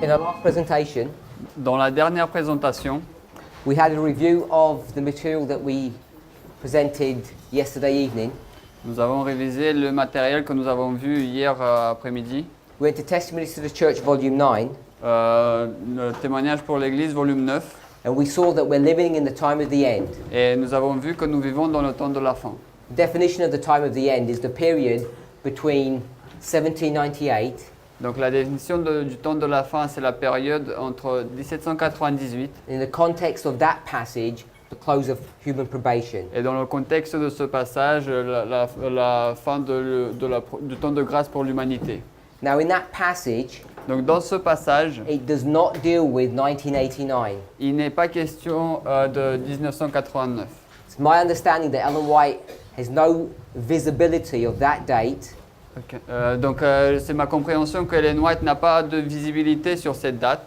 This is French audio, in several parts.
In our last presentation, Dans la dernière présentation, we had a review of the material that we presented yesterday evening. nous avons révisé le matériel que nous avons vu hier après-midi. We went to Testimonies to the Church, Volume 9, Le témoignage pour l'Église, volume 9. and we saw that we're living in the time of the end. Et nous avons vu que nous vivons dans le temps de la fin. The definition of the time of the end is the period between 1798 Donc la définition du temps de la fin, c'est la période entre 1798 in the context of that passage, the close of human probation. et dans le contexte de ce passage, la fin du temps de grâce pour l'humanité. Now in that passage, Donc dans ce passage, it does not deal with 1989. il n'est pas question de 1989. It's my understanding that Ellen White has no visibility of that date. Ok. Donc c'est ma compréhension que Ellen White n'a pas de visibilité sur cette date.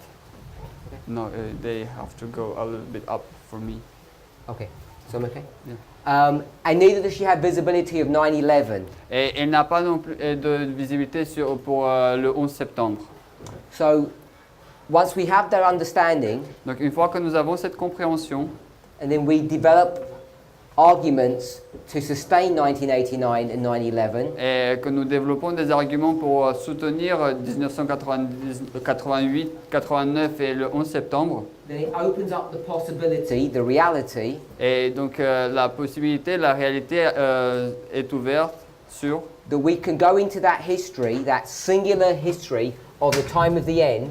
No, they have to go a little bit up for me. Okay, so I'm okay? Yeah. And neither does she have visibility of 9/11. Et elle n'a pas non plus de visibilité pour le 11 septembre. So once we have that understanding, Donc une fois que nous avons cette compréhension, and then we develop arguments to sustain 1989 and 9/11, et que nous développons des arguments pour soutenir 1988, 89 et le 11 septembre, then it opens up the possibility, the reality, et donc la possibilité, la réalité est ouverte sur that we can go into that history, that singular history of the time of the end,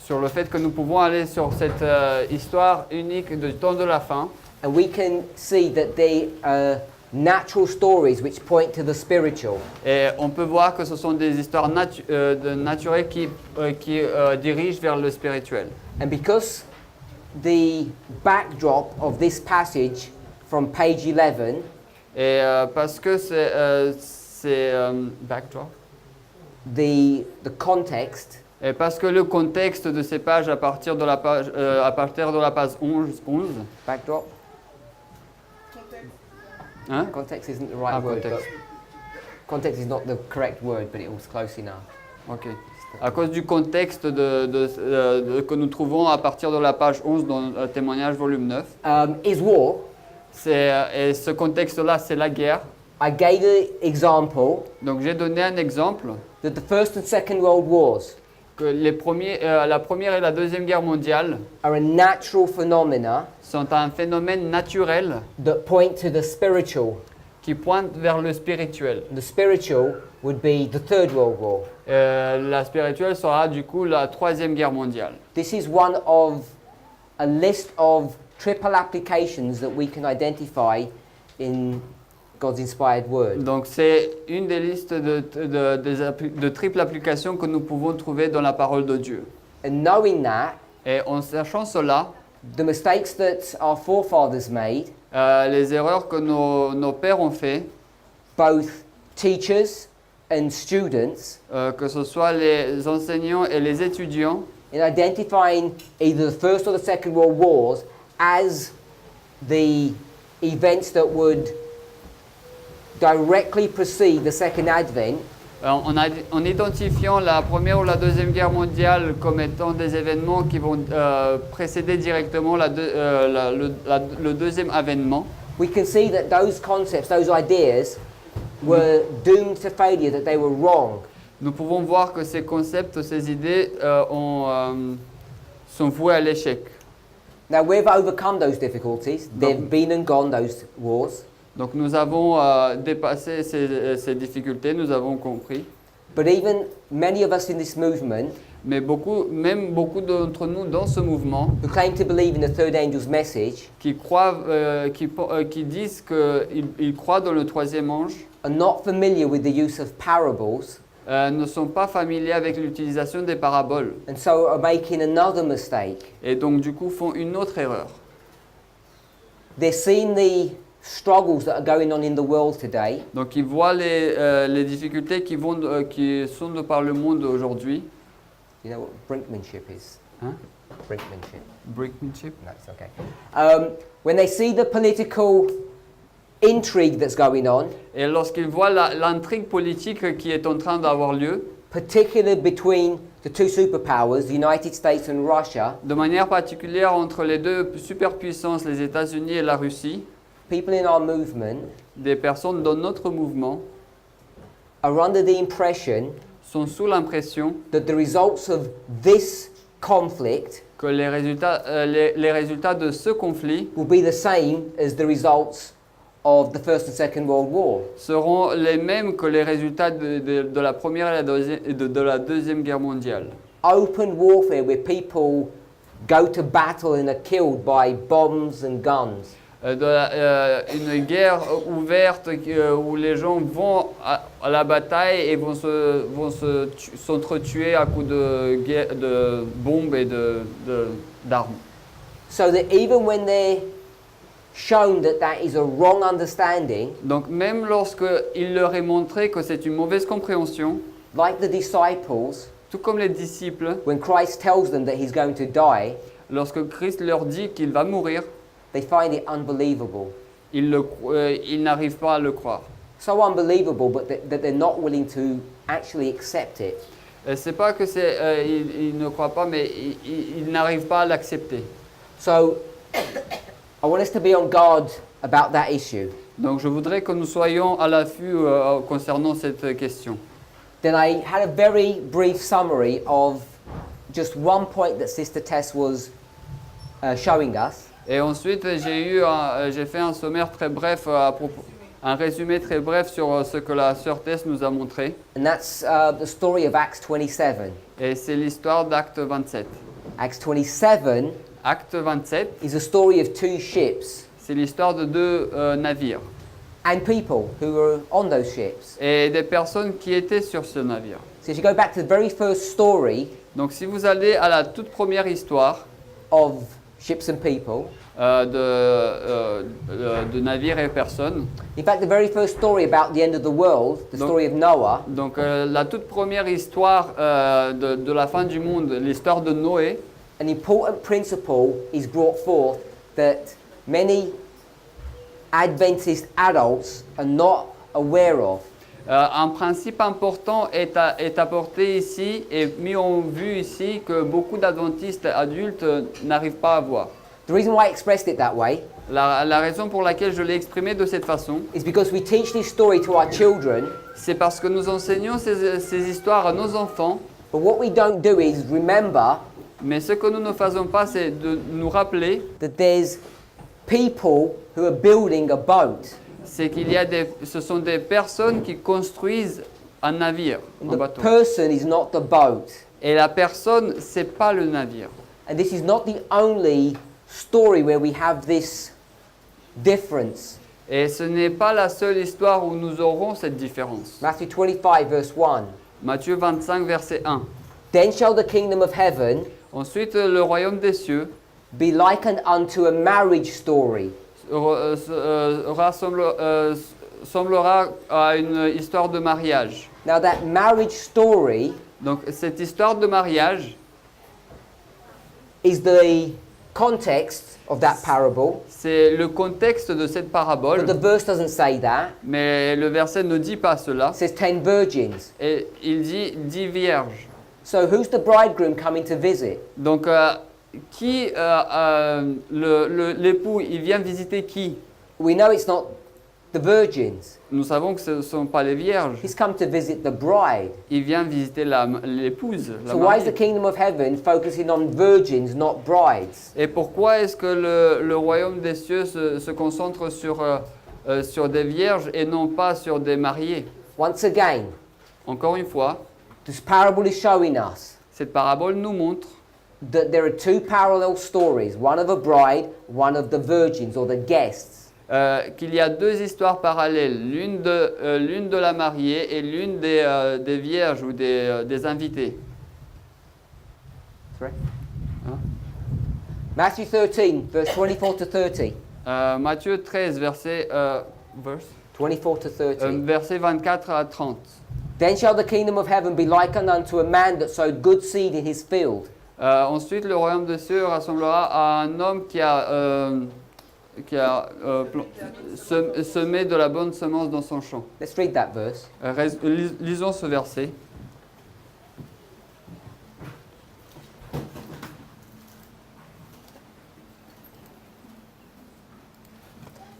sur le fait que nous pouvons aller sur cette histoire unique du temps de la fin, and we can see that they are natural stories which point to the spiritual. et on peut voir que ce sont des histoires naturelles qui dirigent vers le spirituel. And because the backdrop of this passage from page 11 Et parce que c'est backdrop. the context Et parce que le contexte de ces pages à partir de la page 11, backdrop hein? context isn't the right Ah, word, contexte. but context is not the correct word, but it was close enough. Ok. À cause du contexte que nous trouvons à partir de la page 11 dans le témoignage volume 9, Is war. et ce contexte-là, c'est la guerre. I gave the example Donc j'ai donné un exemple that the First and Second World Wars que la première et la deuxième guerre mondiale are a natural phenomena sont un phénomène naturel that point to the spiritual. qui pointe vers le spirituel. The spiritual would be the Third World War. La spirituelle sera du coup la troisième guerre mondiale. This is one of a list of triple applications that we can identify in God's inspired word. Donc c'est une des listes de triple applications que nous pouvons trouver dans la parole de Dieu. And knowing that, Et en sachant cela, the mistakes that our forefathers made, les erreurs que nos pères ont fait, both teachers and students, que ce soit les enseignants et les étudiants, in identifying either the First or the Second World Wars as the events that would directly precede the Second Advent, en identifiant la première ou la deuxième guerre mondiale comme étant des événements qui vont précéder directement le deuxième avènement, we can see that those concepts, those ideas, were doomed to failure, that they were wrong. nous pouvons voir que ces concepts, ces idées sont voués à l'échec. Now we've overcome those difficulties. They've been and gone, those wars. Donc nous avons dépassé ces difficultés, nous avons compris. But even many of us in this movement Mais même beaucoup d'entre nous dans ce mouvement who claim to believe in the third angel's message qui disent qu'ils croient dans le troisième ange are not familiar with the use of parables ne sont pas familiers avec l'utilisation des paraboles and so are making another mistake. et donc du coup font une autre erreur. They're seeing the struggles that are going on in the world today, Donc ils voient les difficultés qui sont de par le monde aujourd'hui. you know what brinkmanship is? Hein? Brinkmanship. Brinkmanship. No, it's okay. When they see the political intrigue that's going on, Et lorsqu'ils voient l'intrigue politique qui est en train d'avoir lieu, particularly between the two superpowers, the United States and Russia, de manière particulière entre les deux superpuissances, les États-Unis et la Russie, people in our movement des personnes dans notre mouvement are under the impression sont sous l'impression that the results of this conflict que les résultats de ce conflit will be the same as the results of the First and Second World War. seront les mêmes que les résultats de la Première et de la Deuxième Guerre mondiale. Open warfare where people go to battle and are killed by bombs and guns. Une guerre ouverte où les gens vont à la bataille et vont s'entretuer à coups de bombes et d'armes. So that even when they're shown that that is a wrong understanding, Donc même lorsqu'il leur est montré que c'est une mauvaise compréhension, like the disciples, tout comme les disciples, when Christ tells them that he's going to die, lorsque Christ leur dit qu'il va mourir, they find it unbelievable. ils n'arrivent pas à le croire. So unbelievable, but that they're not willing to actually accept it. C'est pas que ils ne croient pas, mais ils n'arrivent pas à l'accepter. So I want us to be on guard about that issue. Donc je voudrais que nous soyons à l'affût concernant cette question. Then I had a very brief summary of just one point that Sister Tess was showing us. Et ensuite, j'ai fait un sommaire très bref, un résumé très bref sur ce que la sœur Tess nous a montré. And that's the story of Acts 27. Et c'est l'histoire d'Acte 27. Acts 27 Acte 27, is a story of two ships c'est l'histoire de deux navires and people who were on those ships. et des personnes qui étaient sur ce navire. So if you go back to the very first story Donc si vous allez à la toute première histoire of ships and people, de navires et personnes, in fact the very first story about the end of the world, the story of Noah, donc la toute première histoire de la fin du monde, l'histoire de Noé, an important principle is brought forth that many Adventist adults are not aware of. un principe important est apporté ici et mis en vue ici que beaucoup d'adventistes adultes n'arrivent pas à voir. The reason why I expressed it that way La raison pour laquelle je l'ai exprimé de cette façon, is because we teach this story to our children, c'est parce que nous enseignons ces histoires à nos enfants, but what we don't do is remember mais ce que nous ne faisons pas, c'est de nous rappeler, that there's people who are building a boat. c'est ce sont des personnes qui construisent un navire, un The bateau. person is not the boat. Et la personne, c'est pas le navire. And this is not the only story where we have this difference. Et ce n'est pas la seule histoire où nous aurons cette différence. Matthew 25 verse 1. Matthieu 25, verset 1. Then shall the kingdom of heaven Ensuite, le royaume des cieux be likened unto a marriage story, semblera à une histoire de mariage. Now that marriage story Donc, cette histoire de mariage, is the context of that parable, c'est le contexte de cette but parabole, the verse doesn't say that. mais le verset ne dit pas cela. It says 10 virgins. Et il dit 10 vierges. So who's the bridegroom coming to visit? Donc, l'époux, il vient visiter qui? We know it's not the virgins. Nous savons que ce ne sont pas les vierges. He's come to visit the bride. Il vient visiter l'épouse, la So why is the mariée. kingdom of heaven focusing on virgins, not brides? Et pourquoi est-ce que le royaume des cieux se concentre sur des vierges et non pas sur des mariés? Once again, Encore une fois, this parable is showing us cette parabole nous montre that there are two parallel stories, one of a bride, one of the virgins or the guests. qu'il y a deux histoires parallèles, l'une de la mariée et l'une des vierges ou des invités. Sorry? Hein? Matthew 13, verse 24 to 30. Matthieu 13, verset 24 to 30. verset 24 à 30. Then shall the kingdom of heaven be likened unto a man that sowed good seed in his field. Ensuite, le royaume des cieux rassemblera à un homme qui a semé de la bonne semence dans son champ. Let's read that verse. Lisons ce verset.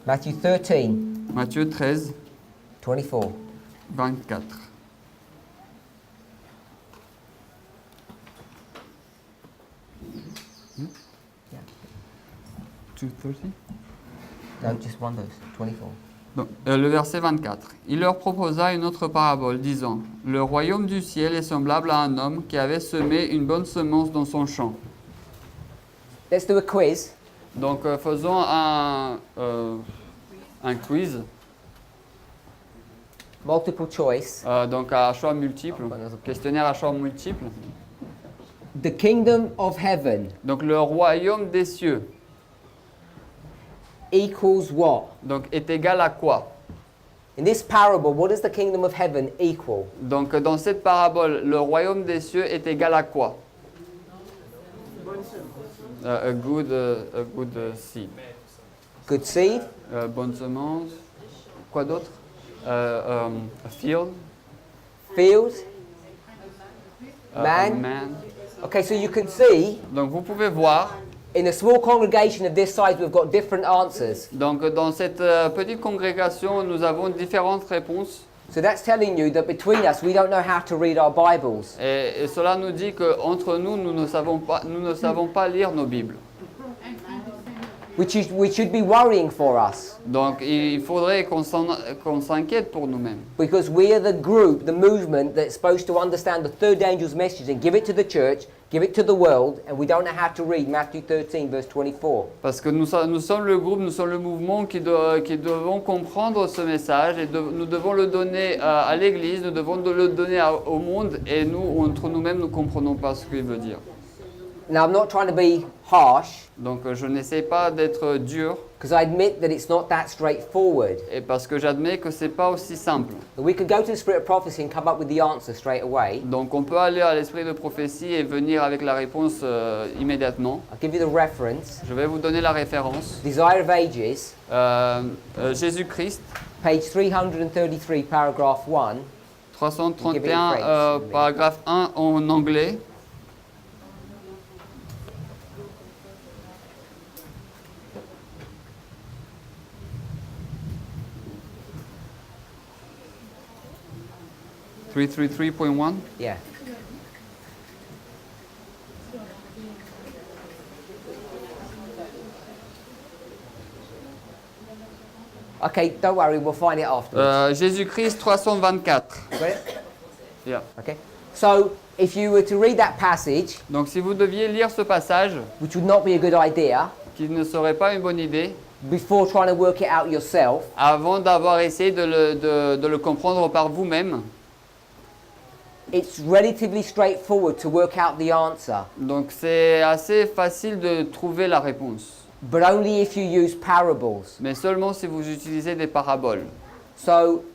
Matthew 13, Matthieu 13, 24. 24. Yeah. 2:30. No, just one verse, 24. Donc, le verset 24. Il leur proposa une autre parabole, disant, le royaume du ciel est semblable à un homme qui avait semé une bonne semence dans son champ. Let's do a quiz. Donc, faisons un quiz, Multiple choice. donc à choix multiple, questionnaire à choix multiple. The kingdom of heaven Donc, le royaume des cieux, equals what? donc, est égal à quoi? In this parable, what does the kingdom of heaven equal? Donc, dans cette parabole, le royaume des cieux est égal à quoi? A good seed. Good seed, Bonne semence. Quoi d'autre? A field. field, A Man. man. Okay, so you can see Donc, vous pouvez voir. in a small congregation of this size, we've got different answers. Donc, dans cette petite congrégation, nous avons différentes réponses. So that's telling you that between us, we don't know how to read our Bibles. Et cela nous dit qu'entre nous, nous ne savons pas lire nos Bibles. Which should be worrying for us Donc, il faudrait qu'on s'inquiète pour nous-mêmes. because we are the group, the movement that's supposed to understand the third angel's message and give it to the church, give it to the world, and we don't know how to read Matthew 13, verse 24. Parce que nous sommes le groupe, nous sommes le mouvement qui devons comprendre ce message et nous devons le donner à l'Église, nous devons le donner au monde et nous, entre nous-mêmes, nous ne comprenons pas ce qu'il veut dire. Now, I'm not trying to be harsh Donc je n'essaie pas d'être dur because I admit that it's not that straightforward. et parce que j'admets que c'est pas aussi simple. We could go to the spirit of prophecy and come up with the answer straight away. Donc on peut aller à l'esprit de prophétie et venir avec la réponse immédiatement. I'll give you the reference. Je vais vous donner la référence. Desire of Ages, Jésus-Christ, page 333, paragraph 1. 331, paragraphe 1 en anglais. .1. Yeah. Okay, don't worry, we'll find it afterwards. Jésus-Christ 324. Got it? Yeah. Okay. So, if you were to read that passage, Donc si vous deviez lire ce passage, which would not be a good idea, qui ne serait pas une bonne idée, before trying to work it out yourself, avant d'avoir essayé de le comprendre par vous-même, it's relatively straightforward to work out the answer, donc c'est assez facile de trouver la réponse. but only if you use parables. Mais seulement si vous utilisez des paraboles. So,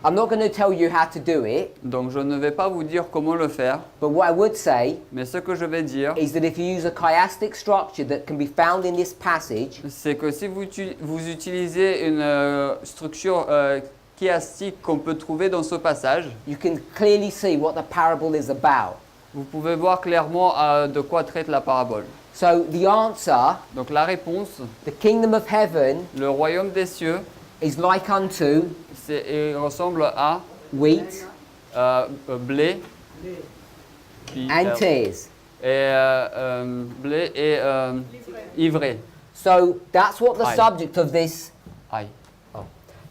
I'm not going to tell you how to do it, Donc je ne vais pas vous dire comment le faire, but what I would say mais ce que je vais dire, is that if you use a chiastic structure that can be found in this passage, c'est que si vous utilisez une structure chiastique qu'on peut trouver dans ce passage, you can clearly see what the parable is about. vous pouvez voir clairement de quoi traite la parabole. So the answer, Donc la réponse, the kingdom of heaven, le royaume des cieux, is like unto il ressemble à wheat blé, and tears. et blé et ivraie. So that's what the Aye. subject of this. Aïe.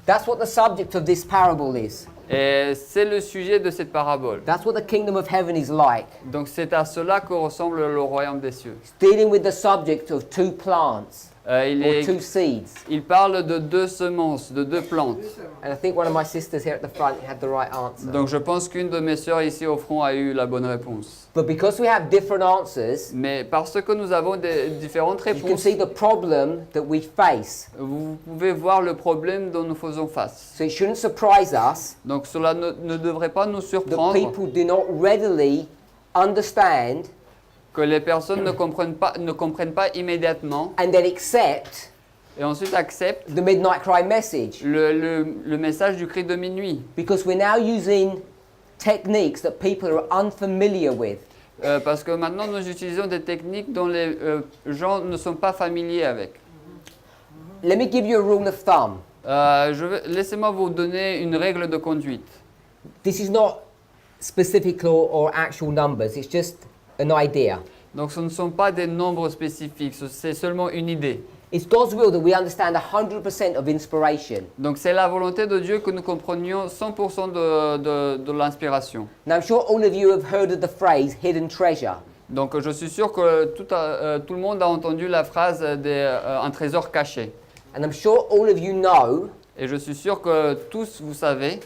That's what the subject of this parable is. Et c'est le sujet de cette parabole. That's what the kingdom of heaven is like. Donc c'est à cela que ressemble le royaume des cieux. It's dealing with the subject of two plants Il, or two seeds. il parle de deux semences, de deux plantes. And I think one of my sisters here at the front had the right answer. Donc je pense qu'une de mes sœurs ici au front a eu la bonne réponse. But because we have different answers, Mais parce que nous avons différentes you can réponses, see the problem that we face. vous pouvez voir le problème dont nous faisons face. So it shouldn't surprise us Donc cela ne devrait pas nous that surprendre people do not readily understand que les personnes ne comprennent pas immédiatement and then accept et ensuite acceptent the midnight cry message. le message du cri de minuit. Because we're now using techniques that people are unfamiliar with. Parce que maintenant nous utilisons des techniques dont les gens ne sont pas familiers avec. let me give you a rule of thumb. Laissez-moi vous donner une règle de conduite. This is not specific or actual numbers, it's just an idea. Donc ce ne sont pas des nombres spécifiques, c'est seulement une idée. It's God's will that we understand 100% of inspiration. Donc c'est la volonté de Dieu que nous comprenions 100% de l'inspiration. Now, I'm sure all of you have heard of the phrase hidden treasure. Donc je suis sûr que tout le monde a entendu la phrase un trésor caché. And I'm sure all of you know Et je suis sûr que tous vous savez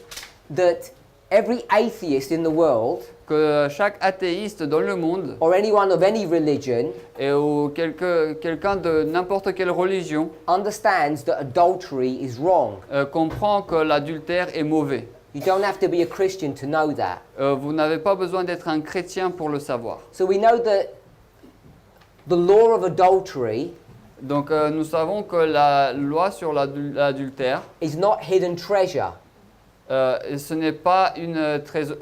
that every atheist in the world, que chaque athéiste dans le monde, or anyone of any religion, ou quelqu'un de n'importe quelle religion, understands that adultery is wrong. comprend que l'adultère est mauvais. You don't have to be a Christian to know that. Vous n'avez pas besoin d'être un chrétien pour le savoir. So we know that the law of adultery Donc nous savons que la loi sur l'adultère, is not hidden treasure, ce n'est pas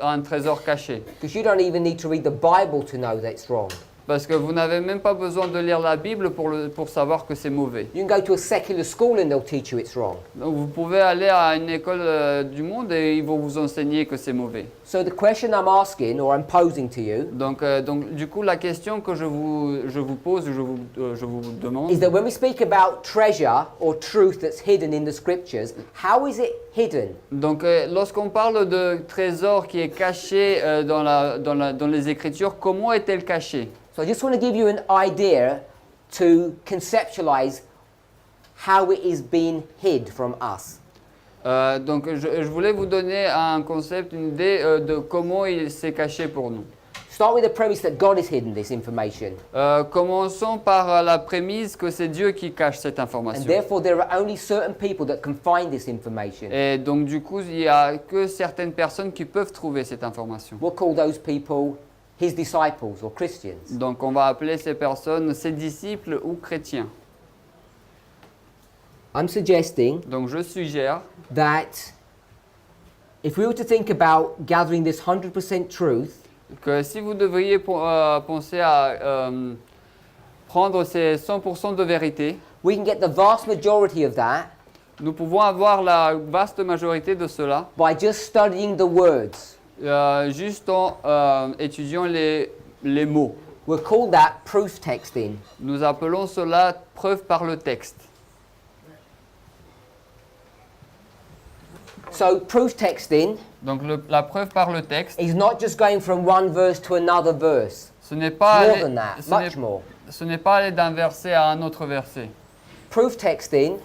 un trésor caché. because you don't even need to read the Bible to know that it's wrong. Parce que vous n'avez même pas besoin de lire la Bible pour savoir que c'est mauvais. You can go to a secular school and they'll teach you it's wrong. Donc vous pouvez aller à une école du monde et ils vont vous enseigner que c'est mauvais. So the question I'm asking, or I'm posing to you, Donc du coup, la question que je vous pose, je vous demande, is that when we speak about treasure or truth that's hidden in the scriptures, how is it hidden? donc lorsqu'on parle de trésor qui est caché dans les Écritures, comment est-elle cachée? So I just want to give you an idea to conceptualize how it is being hid from us. Donc je voulais vous donner un concept, une idée de comment il s'est caché pour nous. Start with the premise that God has hidden this information, Commençons par la prémisse que c'est Dieu qui cache cette and information. therefore there are only certain people that can find this information. Et donc du coup, il n'y a que certaines personnes qui peuvent trouver cette information. We'll call those people his disciples or Christians. Donc on va appeler ces personnes ses disciples ou chrétiens. I'm suggesting Donc je suggère that if we were to think about gathering this 100% truth, que si vous devriez penser à prendre ces 100% de vérité, we can get the vast majority of that nous pouvons avoir la vaste majorité de cela by just studying the words. juste en étudiant les mots. We'll call that proof texting. Nous appelons cela preuve par le texte. So proof texting Donc la preuve par le texte, is not just going from one verse to another verse. ce n'est pas More aller- than that, ce n'est- much more. ce n'est pas aller d'un verset à un autre verset. Proof texting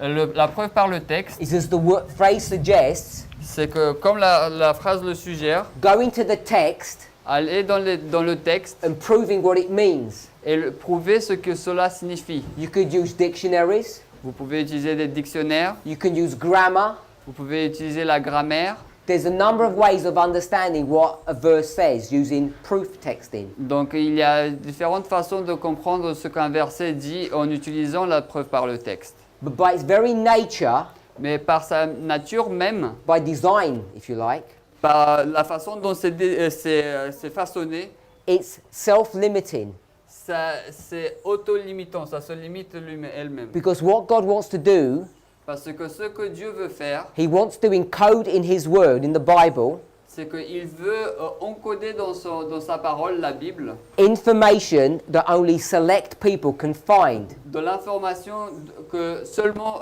La preuve par le texte, is, as the phrase suggests, c'est que comme la phrase le suggère, going to the text aller dans le texte and proving what it means. et prouver ce que cela signifie. You could use dictionaries, Vous pouvez utiliser des dictionnaires, you can use grammar. vous pouvez utiliser la grammaire. There's a number of ways of understanding what a verse says using proof texting. Donc il y a différentes façons de comprendre ce qu'un verset dit en utilisant la preuve par le texte. But by its very nature, Mais par sa nature même, by design, if you like, par la façon dont c'est façonné, it's self-limiting. c'est auto-limitant, ça se limite elle-même. Because what God wants to do, Parce que ce que Dieu veut faire, He wants to encode in His Word, in the Bible, c'est qu'il veut encoder dans sa parole, la Bible, information that only select people can find. de l'information que seulement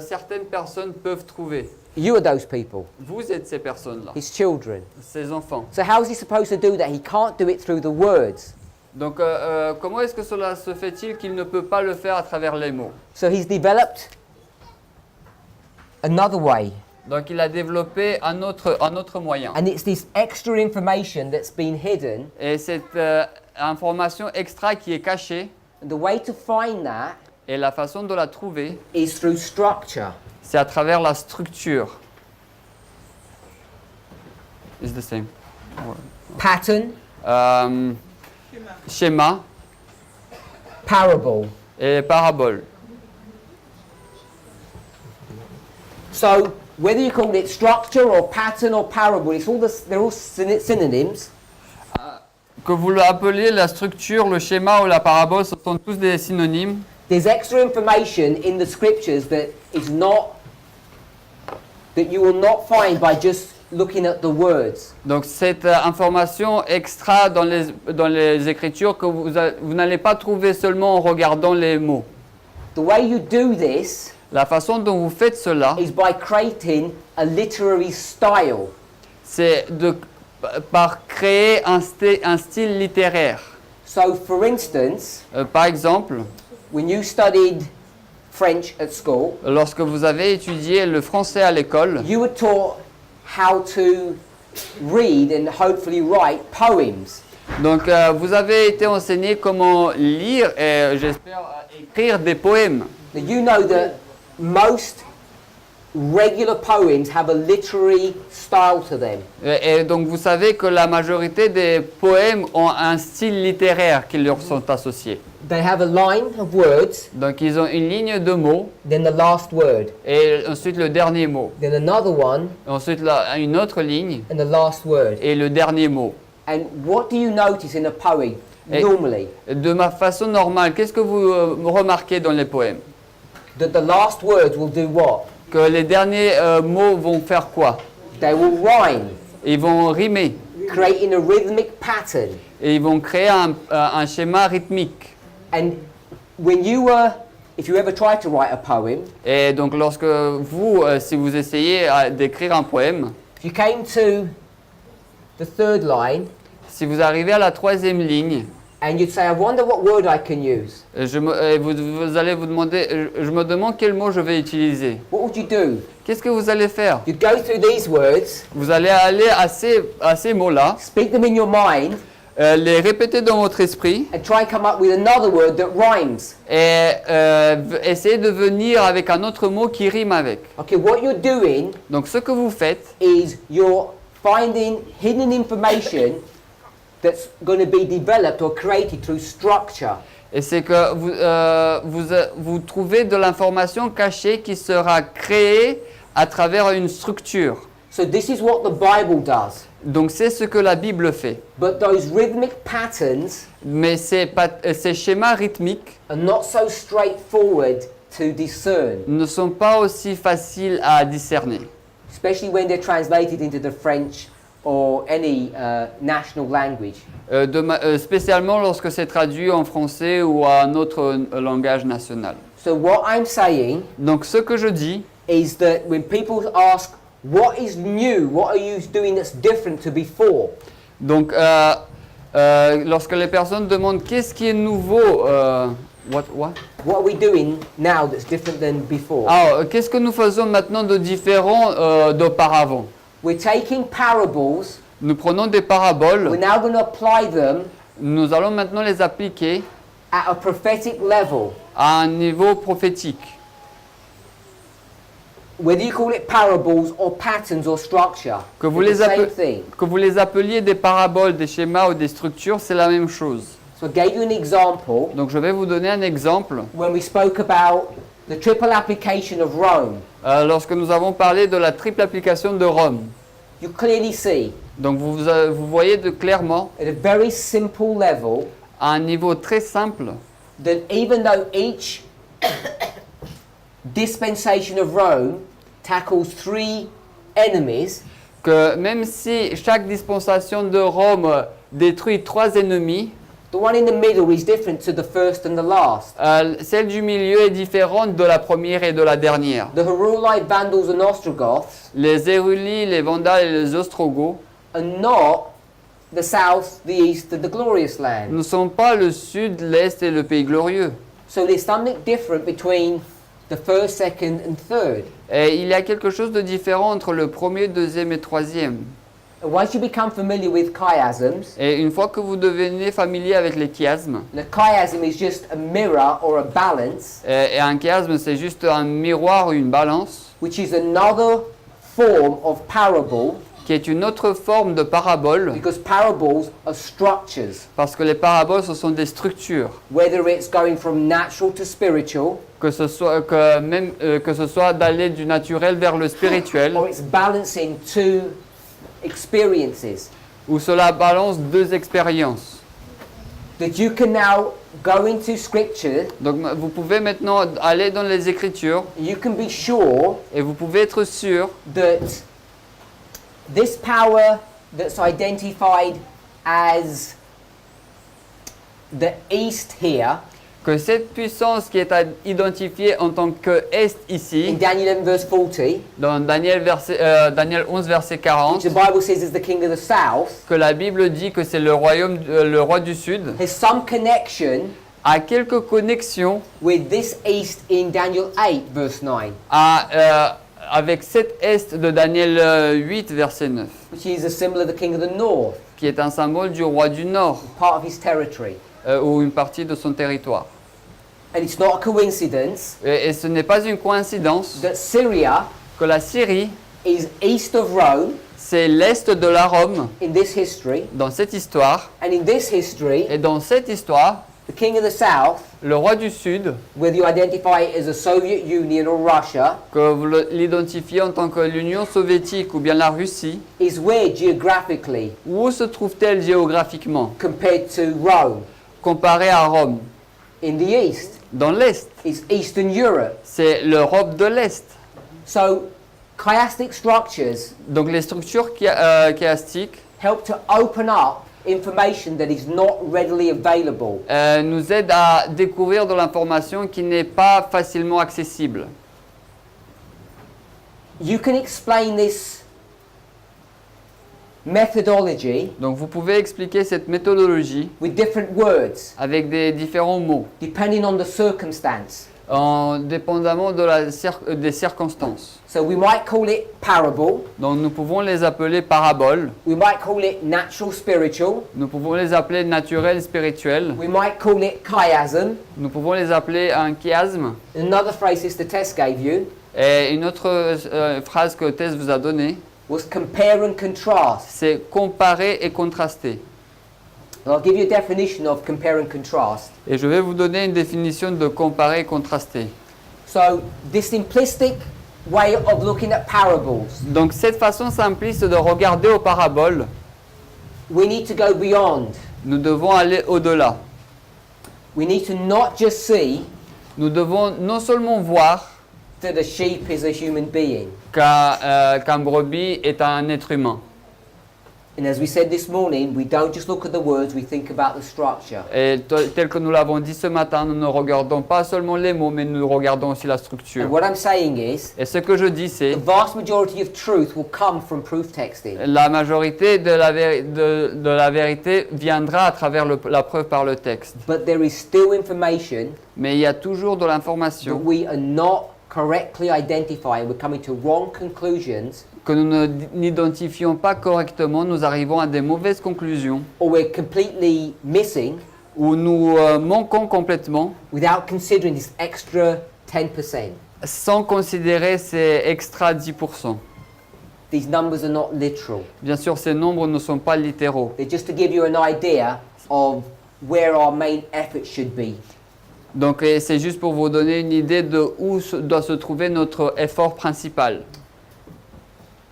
certaines personnes peuvent trouver. You are those people, Vous êtes ces personnes-là, His children. ces enfants. So how is He supposed to do that? He can't do it through the words. Donc comment est-ce que cela se fait-il qu'il ne peut pas le faire à travers les mots? So He's developed another way. Donc il a développé un autre moyen. And it's this extra information that's been hidden. Et cette information extra qui est cachée, And the way to find that et la façon de la trouver, is through structure. c'est à travers la structure. It's the same. Pattern, Schéma parable. et parabole. So whether you call it structure or pattern or parable, they're all synonyms. Que vous l'appeliez la structure, le schéma ou la parabole, ce sont tous des synonymes. There's extra information in the scriptures that you will not find by just looking at the words. Donc cette information extra dans les Écritures que vous n'allez pas trouver seulement en regardant les mots. The way you do this La façon dont vous faites cela, is by creating a literary style. c'est par créer un style littéraire. So, for instance, Par exemple, when you studied French at school, lorsque vous avez étudié le français à l'école, you were taught how to read and hopefully write poems. donc vous avez été enseigné comment lire et j'espère écrire des poèmes. Now, you know that most regular poems have a literary style to them. Et donc vous savez que la majorité des poèmes ont un style littéraire qui leur sont associés. They have a line of words, Donc ils ont une ligne de mots then the last word, et ensuite le dernier mot. then another one, Ensuite une autre ligne and the last word. et le dernier mot. And what do you notice in a poem Et- normally? De ma façon normale, qu'est-ce que vous remarquez dans les poèmes? That the last words will do what? Que les derniers mots vont faire quoi? They will rhyme, Ils vont rimer creating a rhythmic pattern. et ils vont créer un schéma rythmique. And if you ever try to write a poem, Et donc lorsque vous, si vous essayez d'écrire un poème, if you came to the third line si vous arrivez à la troisième ligne, and you'd say, I wonder what word I can use, vous allez vous demander, je me demande quel mot je vais utiliser. what would you do? Qu'est-ce que vous allez faire? You'd go through these words, Vous allez aller à ces mots-là, speak them in your mind, les répéter dans votre esprit and try and come up with another word that rhymes. et essayer de venir avec un autre mot qui rime avec. Okay, what you're doing Donc ce que vous faites, is you're finding hidden information that's going to be developed or created through structure. et c'est que vous trouvez de l'information cachée qui sera créée à travers une structure. So this is what the Bible does. Donc c'est ce que la Bible fait. But those rhythmic patterns Mais ces schémas rythmiques are not so straightforward to discern, ne sont pas aussi faciles à discerner. especially when they're translated into the French or any national language. Spécialement lorsque c'est traduit en français ou à un autre langage national. So what I'm saying Donc ce que je dis, is that when people ask, what is new? What are you doing that's different to before? donc lorsque les personnes demandent qu'est-ce qui est nouveau, what? What are we doing now that's different than before? Alors, qu'est-ce que nous faisons maintenant de différent d'auparavant? We're taking parables, Nous prenons des paraboles, we're now going to apply them nous allons maintenant les appliquer at a prophetic level. à un niveau prophétique. Whether you call it parables or patterns or structure, Que vous, it's the same les thing. que vous les appeliez des paraboles, des schémas ou des structures, c'est la même chose. So I gave you an example Donc je vais vous donner un exemple. when we spoke about the triple application of Rome. Lorsque nous avons parlé de la triple application de Rome. You clearly see, Donc vous voyez clairement, at a very simple level, à un niveau très simple, that even though each dispensation of Rome tackles three enemies, que même si chaque dispensation de Rome détruit 3 ennemis, the one in the middle is different to the first and the last. celle du milieu est différente de la première et de la dernière. The Heruli, Vandals and Ostrogoths Les Érulits, les Vandales et les Ostrogoths are not the south, the east, and the glorious land. ne sont pas le sud, l'est et le pays glorieux. So there's something different between the first, second, and third. Et il y a quelque chose de différent entre le premier, deuxième et troisième. And once you become familiar with chiasms, Et une fois que vous devenez familier avec les chiasmes, the chiasm is just a mirror or a balance, et un chiasme c'est juste un miroir ou une balance, which is another form of parable, qui est une autre forme de parabole, because parables are structures, parce que les paraboles ce sont des structures, whether it's going from natural to spiritual, que ce soit d'aller du naturel vers le spirituel, or it's balancing two experiences. où cela balance 2 expériences. that you can now go into Scripture, Donc vous pouvez maintenant aller dans les Écritures you can be sure et vous pouvez être sûr that this power that's identified as the East here, que cette puissance qui est identifiée en tant que Est in ici, Daniel 11 verse 40, dans Daniel 11 verset 40, which the Bible says is the king of the south, que la Bible dit que c'est le royaume, le roi du Sud, has some connection a quelques connexions with this East in Daniel 8 verse 9, avec cet Est de Daniel 8 verset 9, which is a symbol of the king of the north, qui est un symbole du roi du Nord, part of his territory. ou une partie de son territoire. And it's not a coincidence Et ce n'est pas une coïncidence that Syria que la Syrie, is east of Rome c'est l'Est de la Rome in this history, dans cette histoire, and in this history, et dans cette histoire, the king of the south, le roi du Sud, whether you identify it as the Soviet Union or Russia, que vous l'identifiez en tant que l'Union soviétique ou bien la Russie, is where geographically où se trouve-t-elle géographiquement compared to Rome? comparée à Rome? In the east, Dans l'Est, it's Eastern Europe. c'est l'Europe de l'Est. So chiastic structures Donc les structures chiastiques help to open up information that is not readily available. nous aident à découvrir de l'information qui n'est pas facilement accessible. You can explain this methodology Donc vous pouvez expliquer cette méthodologie with different words avec des différents mots, depending on the circumstance. dépendamment des circonstances. So we might call it parable, Donc nous pouvons les appeler paraboles, we might call it natural spiritual, nous pouvons les appeler naturels spirituels, we might call it chiasm. nous pouvons les appeler un chiasme. Another phrase Sister Tess gave you Et une autre phrase que Tess vous a donnée, was compare and contrast. c'est comparer et contraster. And I'll give you a definition of compare and contrast. Et je vais vous donner une définition de comparer et contraster. So this simplistic way of looking at parables, Donc cette façon simpliste de regarder aux paraboles, we need to go beyond. nous devons aller au-delà. We need to not just see Nous devons non seulement voir that a sheep is a human being. qu'un brebis est un être humain. And as we said this morning, we don't just look at the words, we think about the structure. Et tel que nous l'avons dit ce matin, nous ne regardons pas seulement les mots, mais nous regardons aussi la structure. And what I'm saying is, Et ce que je dis, the c'est vast majority of truth will come from proof texting. la majorité de la vérité viendra à travers la preuve par le texte. But there is still information Mais il y a toujours de that l'information we are not correctly identifying. We're coming to wrong conclusions, que nous n'identifions pas correctement, nous arrivons à des mauvaises conclusions, or we're completely missing où nous manquons complètement, without considering this extra 10%. sans considérer ces extra 10%. These numbers are not literal. Bien sûr, ces nombres ne sont pas littéraux. They're just to give you an idea of where our main effort should be. Donc c'est juste pour vous donner une idée de où doit se trouver notre effort principal.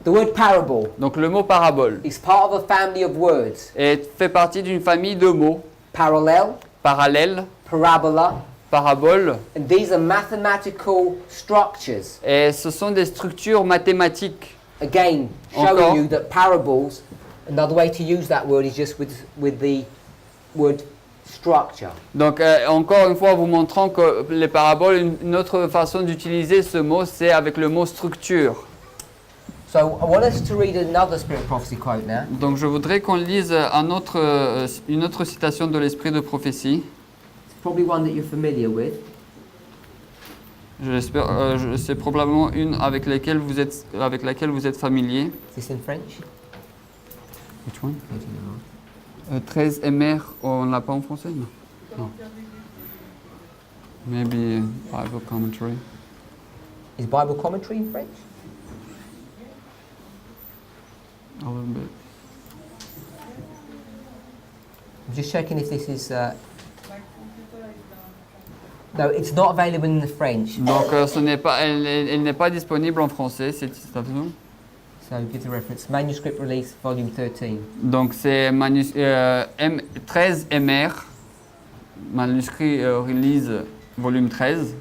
The word parable Donc le mot parabole is part of a family of words. fait partie d'une famille de mots, Parallel, parallèle, parabola, parabole, and these are mathematical structures. et ce sont des structures mathématiques. Again, showing Encore. you that parables, another way to use that word is just with the word structure. Donc encore une fois, vous montrant que les paraboles, une autre façon d'utiliser ce mot, c'est avec le mot structure. So I want us to read another Spirit Prophecy quote now. Donc je voudrais qu'on lise une autre citation de l'esprit de prophétie. It's probably one that you're familiar with. C'est probablement une avec laquelle vous êtes familier. Is this in French? Which one? 13 MR, on l'a pas en français? Non. Maybe Bible commentary. Is Bible commentary in French? A little bit. I'm just checking if this is. No, it's not available in the French. Donc elle n'est pas disponible en français, cette citation. So give the reference. Manuscript release, volume 13. Donc c'est 13 MR, manuscrit Release, volume 13.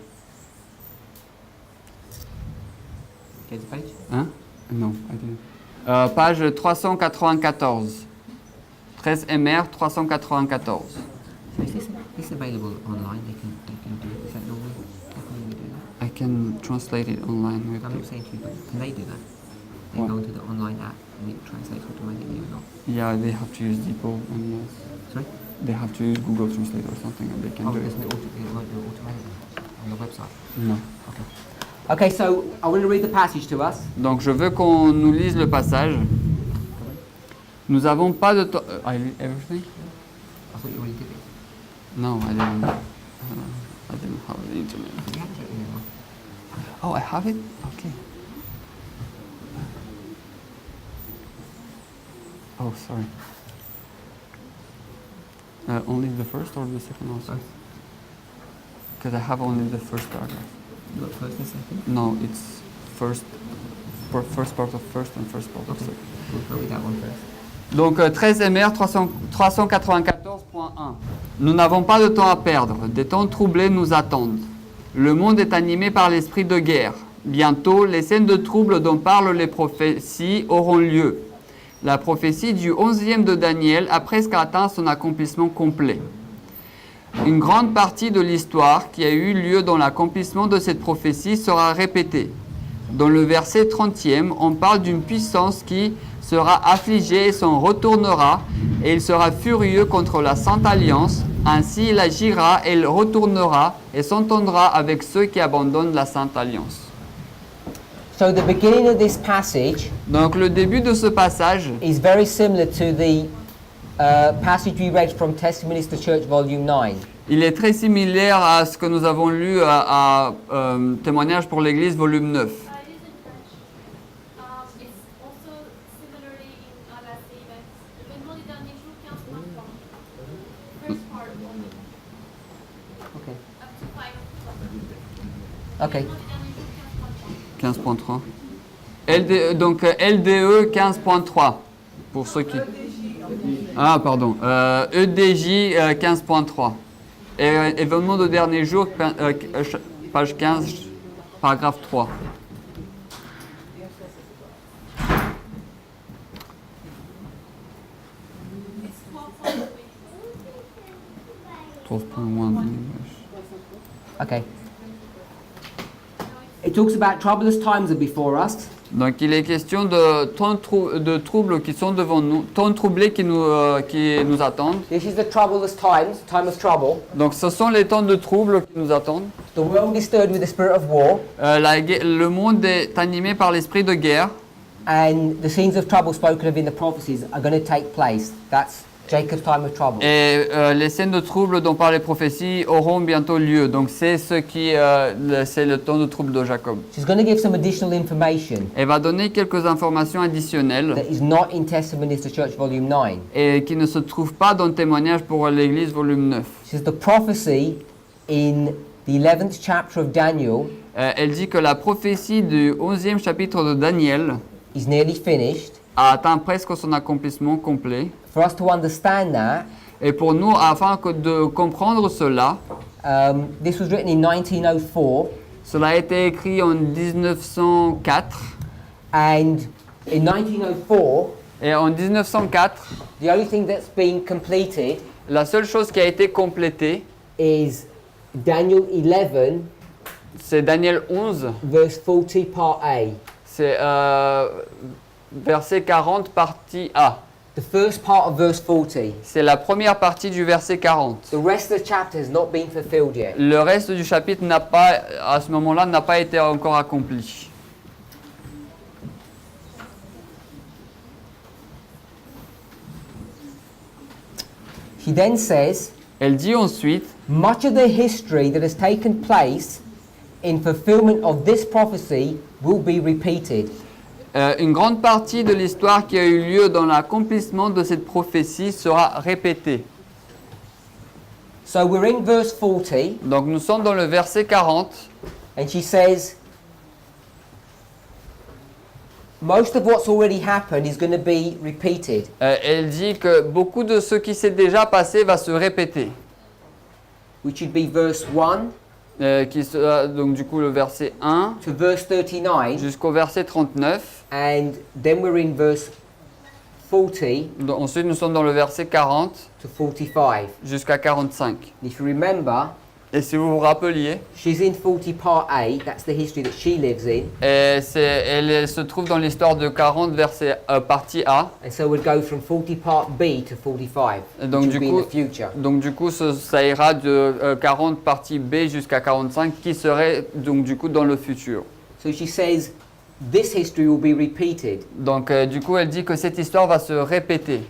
Quel page? Hein? Non, I didn't. Page 394. 13 MR 394. So is this available online? They can do it. Is that normal? How can we do that? I can translate it online. With I'm not saying to you, but can they do that? They What? go into the online app and it translates automatically or not? Yeah, they have to use Depot and yes. Sorry? They have to use Google Translate or something and they can Oh, do it. doesn't it won't do it automatically on the website? Non. Okay, so I want to read the passage to us. Donc je veux qu'on nous lise le passage. Nous n'avons pas de temps. I read everything? I thought you already did it. No, I didn't. I didn't have the internet. You have it in there. Oh, I have it? Okay. Oh, sorry. Only the first or the second also? Both. Because I have only the first paragraph. You got first and second? No, it's first part of first and first part of Okay. second. We'll go with that one first. Donc 13 MR 394.1. Nous n'avons pas de temps à perdre. Des temps troublés nous attendent. Le monde est animé par l'esprit de guerre. Bientôt, les scènes de trouble dont parlent les prophéties auront lieu. La prophétie du 11e de Daniel a presque atteint son accomplissement complet. Une grande partie de l'histoire qui a eu lieu dans l'accomplissement de cette prophétie sera répétée. Dans le verset 30e, on parle d'une puissance qui sera affligée et s'en retournera, et il sera furieux contre la Sainte Alliance. Ainsi, il agira et il retournera et s'entendra avec ceux qui abandonnent la Sainte Alliance. So the beginning of this passage Donc le début de ce passage is very similar to the passage we read from Testimonies to Church, Volume 9. il est très similaire à ce que nous avons lu à Témoignages pour l'Église, volume 9. It is in French. It's also similarly in la Savings. L'événement des derniers jours, 15.3. First part, Okay. up to 5. Okay. L'événement des derniers jours, 15.3. 15.3. Donc LDE 15.3 pour ceux qui... Ah pardon, EDJ 15.3. Et événement de dernier jour, page 15, paragraphe 3. Okay. It talks about troublous times are before us. Donc il est question de de troubles qui sont devant nous, temps troublés qui nous attendent. This is the troublous times, time of trouble. Donc ce sont les temps de troubles qui nous attendent. The world is stirred with the spirit of war, Le monde est animé par l'esprit de guerre. and the scenes of trouble spoken of in the prophecies are going to take place. That's Jacob's time of trouble. Et les scènes de trouble dont parlent les prophéties auront bientôt lieu. Donc c'est c'est le temps de trouble de Jacob. She's going to give some additional information Elle va donner quelques informations additionnelles that is not in Testimonies to Church, Volume 9. et qui ne se trouvent pas dans Témoignages pour l'Église, volume 9. She's the prophecy in the 11th chapter of Daniel Elle dit que la prophétie du 11e chapitre de Daniel is nearly finished. a atteint presque son accomplissement complet. For us to understand that, Et pour nous, afin de comprendre cela, this was written in 1904, cela a été écrit en 1904. and in 1904, Et en 1904, the only thing that's been completed la seule chose qui a été complétée, is Daniel 11, c'est Daniel 11, verse 40, part A. c'est verset 40, partie A. The first part of verse 40. C'est la première partie du verset 40. The rest of the chapter has not been fulfilled yet. Le reste du chapitre n'a pas, à ce moment-là, n'a pas été encore accompli. He then says, Elle dit ensuite, much of the history that has taken place in fulfillment of this prophecy will be repeated. une grande partie de l'histoire qui a eu lieu dans l'accomplissement de cette prophétie sera répétée. So we're in verse 40, Donc nous sommes dans le verset 40, and she says, most of what's already happened is going to be repeated. elle dit que beaucoup de ce qui s'est déjà passé va se répéter. which would be verse 1 qui sera donc du coup le verset 1 to verse 39, jusqu'au verset 39. and then we're in verse 40 Donc, ensuite, nous sommes dans le verset 40 to 45. jusqu'à 45. If you remember, Et si vous vous rappeliez, she's in 40 part A, that's the history that she lives in, elle se trouve dans l'histoire de 40 verset partie A. and so we'll go from 40 part B to 45, Et donc, which du will be in coup, the future. Donc du coup, ça ira de 40 partie B jusqu'à 45 qui serait donc du coup dans le futur. So she says, this history will be repeated. Donc du coup, elle dit que cette histoire va se répéter.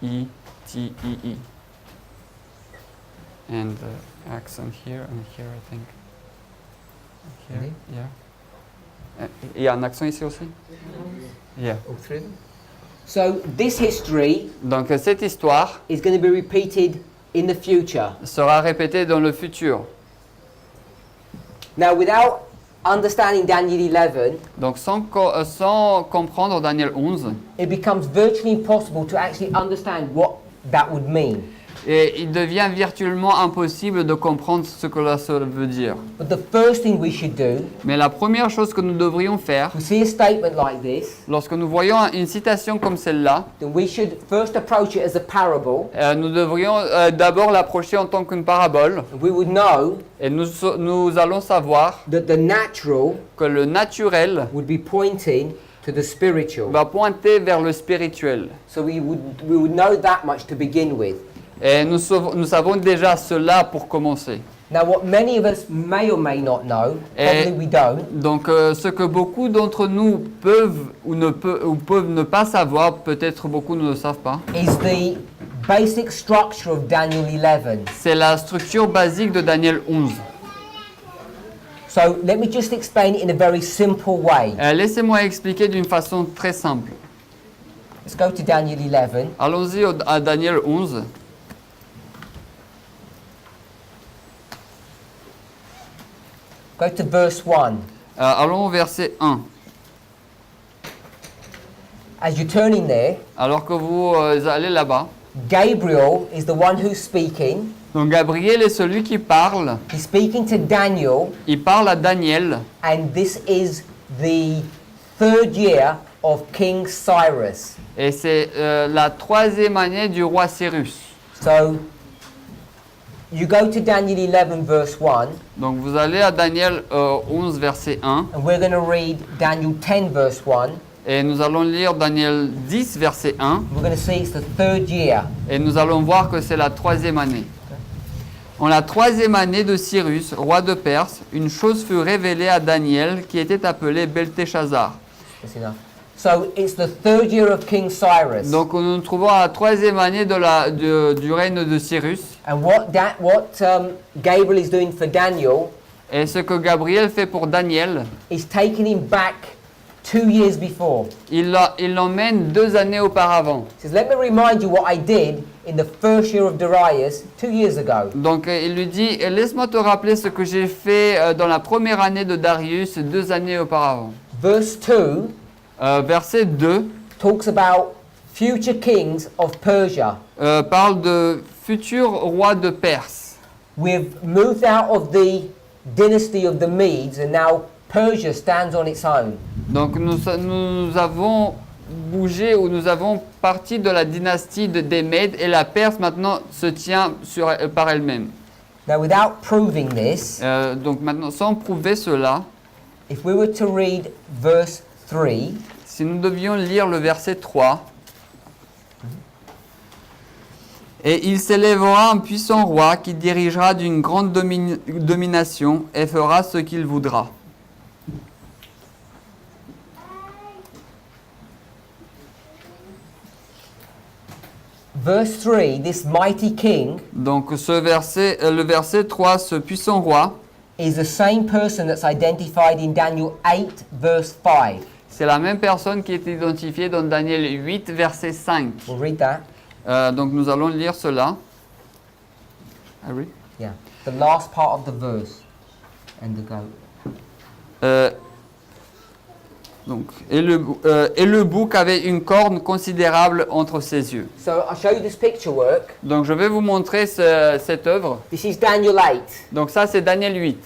I. And accent here and here, I think. Here, Really? yeah. Il y a un accent ici aussi? Yeah. All three of them? So this history Donc cette histoire is going to be repeated in the future. sera répétée dans le futur. Now, without understanding Daniel 11, Donc sans comprendre Daniel 11, it becomes virtually impossible to actually understand what that would mean. et il devient virtuellement impossible de comprendre ce que cela veut dire. But the first thing we should do, Mais la première chose que nous devrions faire, we see a statement like this, lorsque nous voyons une citation comme celle-là, then we should first approach it as a parable, nous devrions d'abord l'approcher en tant qu'une parabole, and we would know et nous allons savoir that the natural que le naturel would be pointing to the spiritual. va pointer vers le spirituel. So we would know that much to begin with. Et nous savons déjà cela pour commencer. Now, what many of us may or may not know, Eh. probably we don't, Donc ce que beaucoup d'entre nous peuvent ne pas savoir, peut-être beaucoup ne le savent pas, is the basic structure of Daniel 11. c'est la structure basique de Daniel 11. So let me just explain it in a very simple way. Laissez-moi expliquer d'une façon très simple. Let's go to Daniel 11. Allons-y à Daniel 11. Go to verse 1. Allons au verset 1. As you're turning there, Alors que vous allez là-bas, Gabriel is the one who's speaking. donc Gabriel est celui qui parle. He's speaking to Daniel, Il parle à Daniel. and this is the third year of King Cyrus. Et c'est la 3e année du roi Cyrus. So you go to Daniel 11, verse 1, Donc vous allez à Daniel 11, verset 1. and we're going to read Daniel 10, verse 1. Et nous allons lire Daniel 10, verset 1. We're going to see it's the third year. Et nous allons voir que c'est la 3e année. En la 3e année de Cyrus, roi de Perse, une chose fut révélée à Daniel qui était appelé Belteshazzar. That's enough. So it's the third year of King Cyrus. Donc nous nous trouvons à la 3e année du règne de Cyrus. And what Gabriel is doing for Daniel Et ce que Gabriel fait pour Daniel, is taking him back 2 years before. il l'emmène 2 années auparavant. He says, let me remind you what I did in the first year of Darius 2 years ago. Donc il lui dit, laisse-moi te rappeler ce que j'ai fait dans la première année de Darius 2 années auparavant. Verse 2 Verset 2 talks about future kings of Persia. parle de futur roi de Perse. We've moved out of the dynasty of the Medes, and now Persia stands on its own. Donc nous avons bougé ou nous avons parti de la dynastie des Mèdes et la Perse maintenant se tient par elle-même. Now, without proving this, Donc maintenant, sans prouver cela, if we were to read verse 3, si nous devions lire le verset 3, et il s'élèvera un puissant roi qui dirigera d'une grande domination et fera ce qu'il voudra. verse 3, this mighty king Donc le verset 3, ce puissant roi, is the same person that's identified in Daniel 8, verse 5. c'est la même personne qui est identifiée dans Daniel 8, verset 5. We'll read that. Donc nous allons lire cela. I read? Yeah. The last part of the verse and the goat. Donc, et le bouc avait une corne considérable entre ses yeux. So I'll show you this picture work. Donc je vais vous montrer cette œuvre. This is Daniel 8. Donc ça c'est Daniel 8.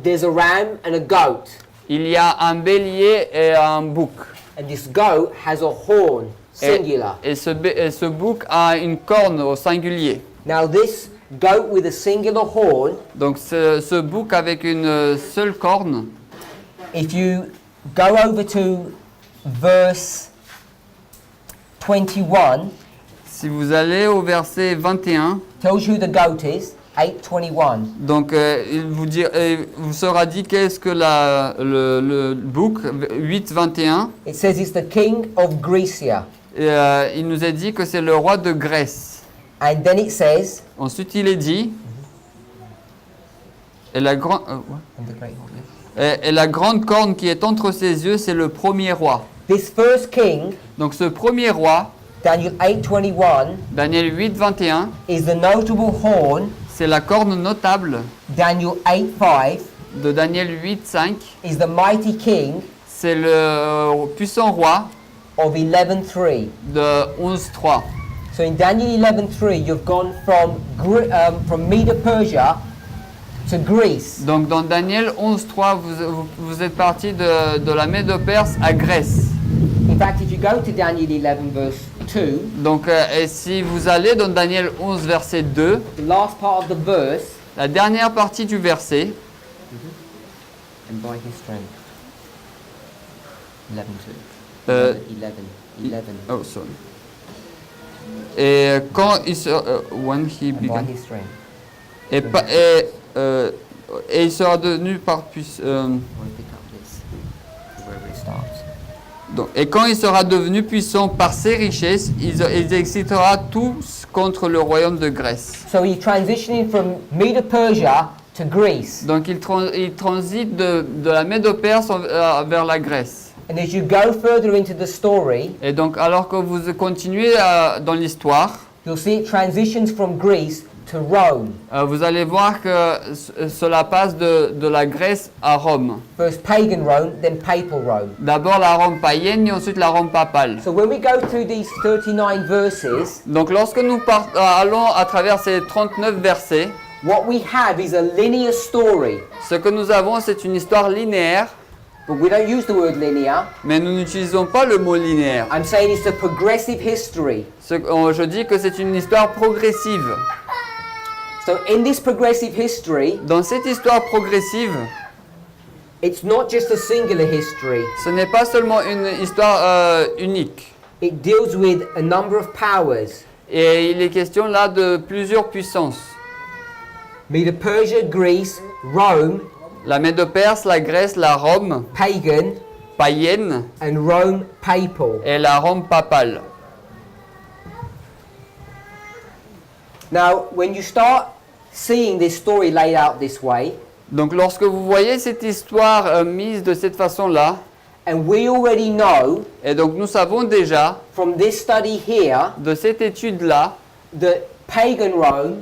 There's a ram and a goat. Il y a un bélier et un bouc. And this goat has a horn, singular. Et ce bouc a une corne au singulier. Now this goat with a singular horn, Donc ce bouc avec une seule corne, if you go over to verse 21, si vous allez au verset 21, tells you who the goat is, 8:21. donc il vous sera dit qu'est-ce que le bouc, 8:21, It says it's the king of Grecia. et il nous est dit que c'est le roi de Grèce. And then it says, Ensuite il est dit, et la grande... and the great horn. Et la grande corne qui est entre ses yeux, c'est le premier roi. This first king, Donc ce premier roi, Daniel 8:21, Daniel 8:21, is the notable horn. c'est la corne notable Daniel 8:5 de Daniel 8:5. is the mighty king C'est le puissant roi of 11:3. de 11:3. So in Daniel 11:3, you've gone from Medo-Persia to Greece. Donc dans Daniel 11:3, vous êtes parti de la Médo-Perse à Grèce. In fact, if you go to Daniel 11 verse 2, Donc et si vous allez dans Daniel 11 verset 2, the last part of the verse, la dernière partie du verset, and by his strength, 11:2. Euh, 11. oh sorry. Et quand il se, when he And by began, his strength. et il sera devenu par I want to pick up this, wherever it starts. et quand il sera devenu puissant par ses richesses, il excitera tous contre le royaume de Grèce. So he's transitioning from Medo-Persia to Greece. Donc il transite de la Médo-Perse vers la Grèce. And as you go further into the story, Et donc alors que vous continuez dans l'histoire, you'll see it transitions from Greece to Rome. vous allez voir que cela passe de la Grèce à Rome. First pagan Rome, then papal Rome. D'abord la Rome païenne et ensuite la Rome papale. So when we go through these 39 verses, Donc lorsque nous allons à travers ces 39 versets, what we have is a linear story. ce que nous avons c'est une histoire linéaire, But we don't use the word linear. mais nous n'utilisons pas le mot linéaire. I'm saying it's a progressive history. Je dis que c'est une histoire progressive. So in this progressive history, Dans cette histoire progressive, it's not just a singular history. ce n'est pas seulement une histoire unique. It deals with a number of powers. Et il est question là de plusieurs puissances. Medo-Persia, Greece, Rome, La Médo-Perse, la Grèce, la Rome pagan, païenne and Rome papal. et la Rome papale. Now, when you start seeing this story laid out this way, Donc lorsque vous voyez cette histoire mise de cette façon-là, and we already know et donc nous savons déjà from this study here de cette étude-là that pagan Rome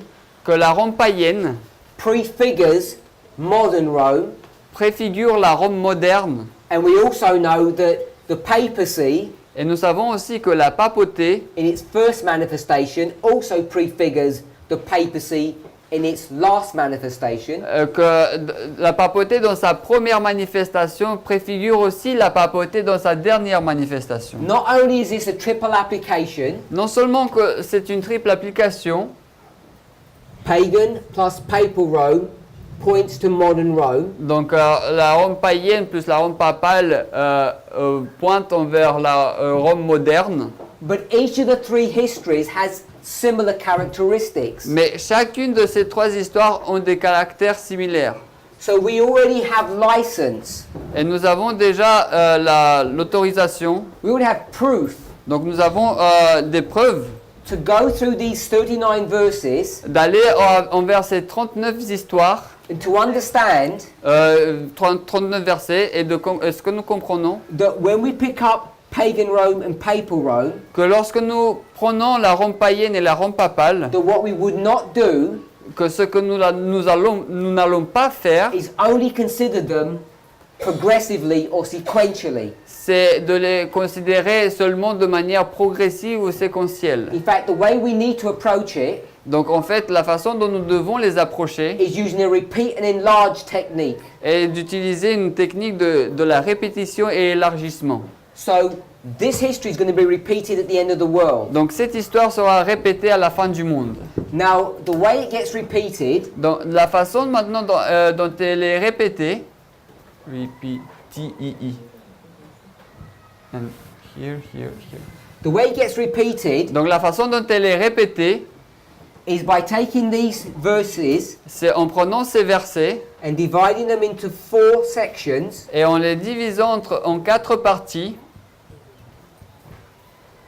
que la Rome païenne prefigures modern Rome, préfigure la Rome moderne. and we also know that the papacy, Et nous savons aussi que la papauté, in its first manifestation, also prefigures the papacy in its last manifestation. la papauté dans sa première manifestation préfigure aussi la papauté dans sa dernière manifestation. Not only is this a triple application, Non seulement que c'est une triple application, pagan plus papal Rome points to modern Rome, donc la Rome païenne plus la Rome papale pointe envers la Rome moderne, but each of the three histories has similar characteristics. mais chacune de ces trois histoires ont des caractères similaires. So we already have license, Et nous avons déjà l'autorisation, we already have proof donc nous avons des preuves to go through these 39 verses d'aller envers ces 39 histoires, and to understand 39 versets, et ce que nous comprenons, that when we pick up pagan Rome and papal Rome, que lorsque nous prenons la Rome païenne et la Rome papale, that what we would not do que ce que nous n'allons pas faire, is only consider them progressively or sequentially. C'est de les considérer seulement de manière progressive ou séquentielle. In fact, the way we need to approach it Donc en fait, la façon dont nous devons les approcher is using a repeat and enlarge technique. est d'utiliser une technique de la répétition et élargissement. So this history is going to be repeated at the end of the world. Donc cette histoire sera répétée à la fin du monde. Now, the way it gets repeated Donc la façon maintenant dont elle est répétée, repeat, and here. the way it gets repeated Donc la façon dont elle est répétée, is by taking these verses c'est en prenant ces versets and dividing them into 4 sections. et en les divisant en 4 parties,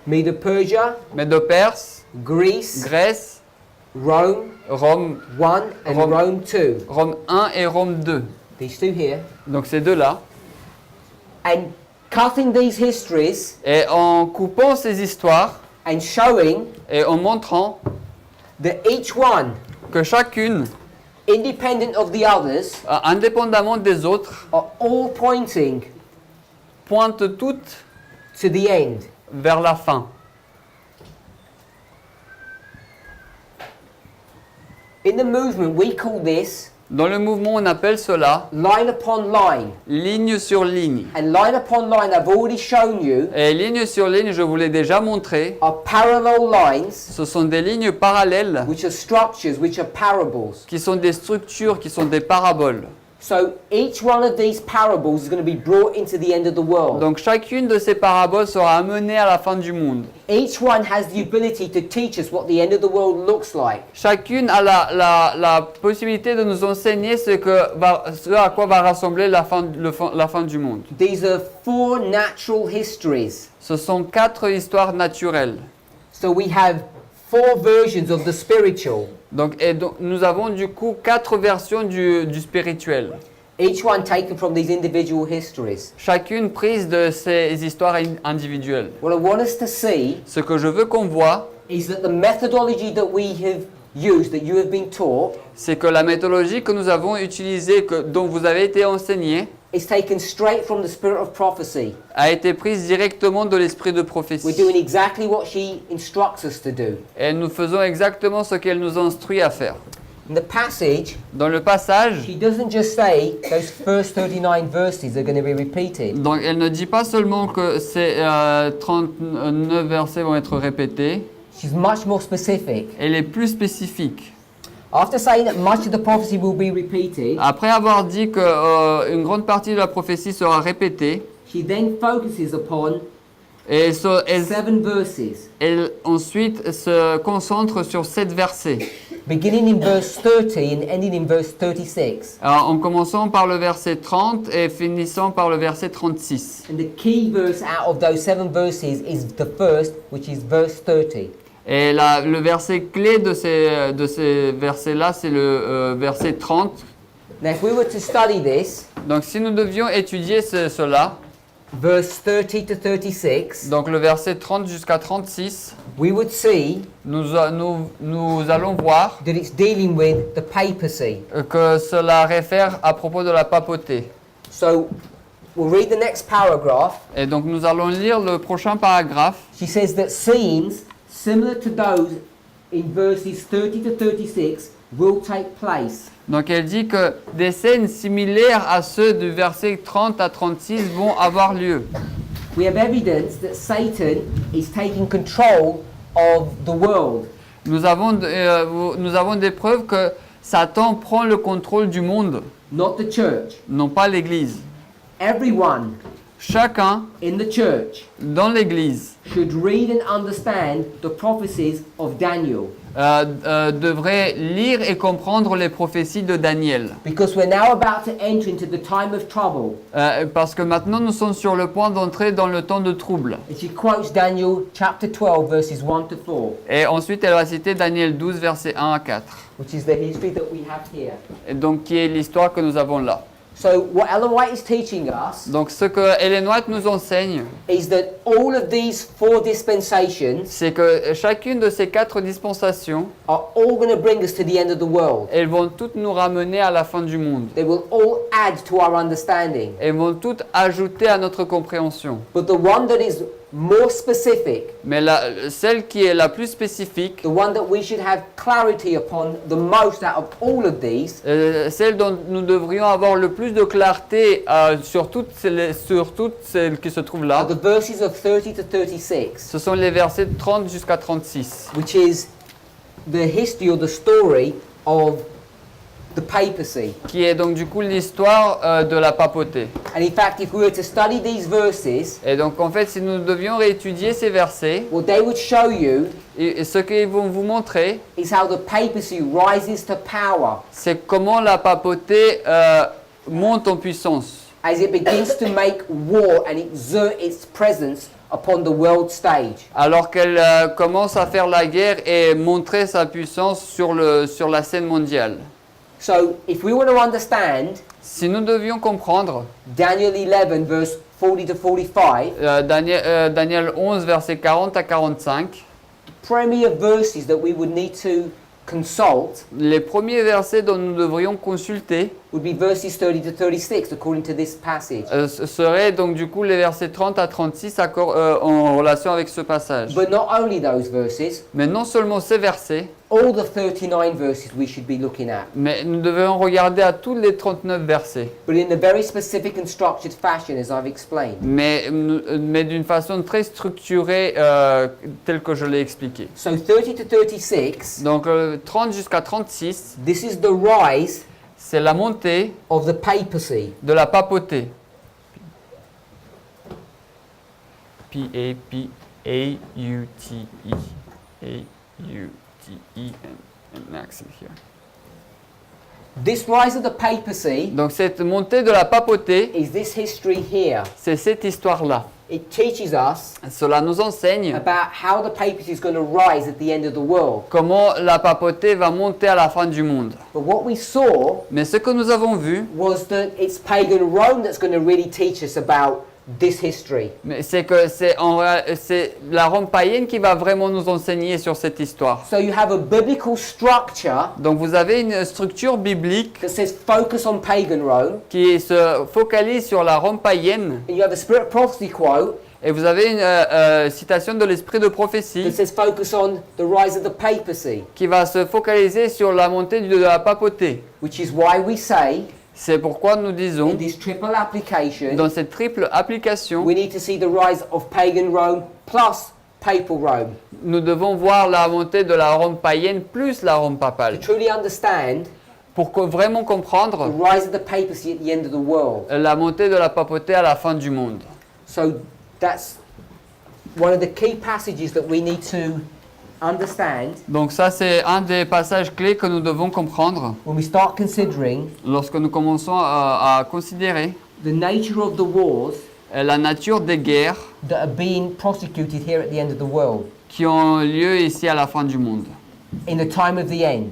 Medo-Persia, Médo-Perse, Greece, Grèce, Rome Rome, 1 and Rome. Rome 2. Rome 1 et Rome 2. These two here. Donc ces deux-là. And cutting these histories Et en coupant ces histoires and showing et en montrant that each one, que chacune, independent of the others, indépendamment des autres, are all pointing pointe toutes to the end. vers la fin. In the movement, we call this Dans le mouvement, on appelle cela line upon line. ligne sur ligne. And line upon line, I've already shown you, Et ligne sur ligne, je vous l'ai déjà montré, are parallel lines, ce sont des lignes parallèles which are structures, which are parables. qui sont des structures, qui sont des paraboles. So each one of these parables is going to be brought into the end of the world. Donc chacune de ces paraboles sera amenée à la fin du monde. Each one has the ability to teach us what the end of the world looks like. Chacune a la possibilité de nous enseigner ce à quoi va rassembler la fin du monde. These are 4 natural histories. Ce sont 4 histoires naturelles. So we have 4 versions of the spiritual. Donc nous avons du coup 4 versions du spirituel. Each one taken from these individual histories. Chacune prise de ces histoires individuelles. What I want us to see Ce que je veux qu'on voit, is that the methodology that we have used, that you have been taught, c'est que la méthodologie que nous avons utilisée, dont vous avez été enseigné, is taken straight from the spirit of prophecy. a été prise directement de l'esprit de We're prophétie. doing exactly what she instructs us to do. Et nous faisons exactement ce qu'elle nous instruit à faire. In the passage, Dans le passage, she doesn't just say those first 39 verses are going to be repeated. donc elle ne dit pas seulement que ces 39 versets vont être répétés, She's much more specific. elle est plus spécifique. After saying that much of the prophecy will be repeated, Après avoir dit qu'une grande partie de la prophétie sera répétée, she then focuses upon et elle 7 verses, elle ensuite se concentre sur 7 versets. beginning in verse 30 and ending in verse 36. Alors, en commençant par le verset 30 et finissant par le verset 36. And the key verse out of those 7 verses is the first, which is verse 30. Et le verset clé de ces versets-là, c'est le verset 30. Now, if we were to study this, Donc, si nous devions étudier cela, verse 30 to 36, donc le verset 30 jusqu'à 36, we would see nous allons voir that it's dealing with the papacy. que cela réfère à propos de la papauté. So, we'll read the next paragraph. Et donc, nous allons lire le prochain paragraphe. She says that scenes similar to those in verses 30 to 36 will take place. Donc, elle dit que des scènes similaires à ceux du verset 30 à 36 vont avoir lieu. We have evidence that Satan is taking control of the world. Nous avons des preuves que Satan prend le contrôle du monde, Not the church. non pas l'Église. Everyone Chacun in the church dans l'Église should read and understand the prophecies of Daniel. devrait lire et comprendre les prophéties de Daniel. Because we're now about to enter into the time of trouble. Parce que maintenant nous sommes sur le point d'entrer dans le temps de trouble. And she quotes Daniel chapter 12 verses 1 to 4, Et ensuite elle va citer Daniel 12 versets 1 à 4. which is the history that we have here. Et donc qui est l'histoire que nous avons là. So what Ellen White is teaching us Donc ce que Ellen White nous enseigne, is that all of these 4 dispensations c'est que chacune de ces 4 dispensations, are all going to bring us to the end of the world. elles vont toutes nous ramener à la fin du monde. They will all add to our understanding. Elles vont toutes ajouter à notre compréhension. But the one that is more specific, Mais celle qui est la plus spécifique, the one that we should have clarity upon the most out of all of these, celle dont nous devrions avoir le plus de clarté sur toutes celles qui se trouvent are là, the verses of 30 to 36, ce sont les versets de 30 jusqu'à 36, which is the history or the story of the papacy. qui est donc du coup l'histoire de la papauté. And in fact, if we were to study these verses, Et donc en fait, si nous devions réétudier ces versets, what they would show you et ce qu'ils vont vous montrer, is how the papacy rises to power c'est comment la papauté monte en puissance, as it begins to make war and exert its presence upon the world stage. alors qu'elle commence à faire la guerre et montrer sa puissance sur la scène mondiale. So, if we want to understand Si nous devions comprendre Daniel 11, verse 40 to 45, Daniel 11, versets 40 à 45, the premier verses that we would need to consult les premiers versets dont nous devrions consulter would be verses 30 to 36, according to this passage. seraient donc du coup les versets 30 à 36 en relation avec ce passage. But not only those verses, Mais non seulement ces versets, all the 39 verses we should be looking at, mais nous devons regarder à tous les 39 versets, but in a very specific and structured fashion, as I've explained. mais d'une façon très structurée telle que je l'ai expliqué. So 30 to 36, Donc 30 jusqu'à 36, this is the rise c'est la montée of the papacy. de la papauté. P-A-P-A-U-T-E. A-U-T-E and an accent here. This rise of the papacy Donc cette montée de la papauté, is this history here. c'est cette histoire-là. It teaches us Cela nous enseigne about how the papacy is going to rise at the end of the world. comment la papauté va monter à la fin du monde. But what we saw Mais ce que nous avons vu, was that it's pagan Rome that's going to really teach us about this history. c'est que c'est la Rome païenne qui va vraiment nous enseigner sur cette histoire. So you have a biblical structure Donc vous avez une structure biblique that says focus on pagan Rome, qui se focalise sur la Rome païenne, and you have a spirit prophecy quote et vous avez une citation de l'esprit de that prophétie says focus on the rise of the papacy, qui va se focaliser sur la montée de la papauté. which is why we say C'est pourquoi nous disons, in this triple application, dans cette triple application, we need to see the rise of pagan Rome plus papal Rome. nous devons voir la montée de la Rome païenne plus la Rome To papale. truly understand Pour vraiment the comprendre rise of the papacy at the end of the world. la montée de la papauté à la fin du monde. So that's one of the key passages that we need to understand Donc ça, c'est un des passages clés que nous devons comprendre when we start considering lorsque nous commençons à considérer the nature of the wars la nature des guerres that are being prosecuted here at the end of the world, qui ont lieu ici à la fin du monde, in the time of the end,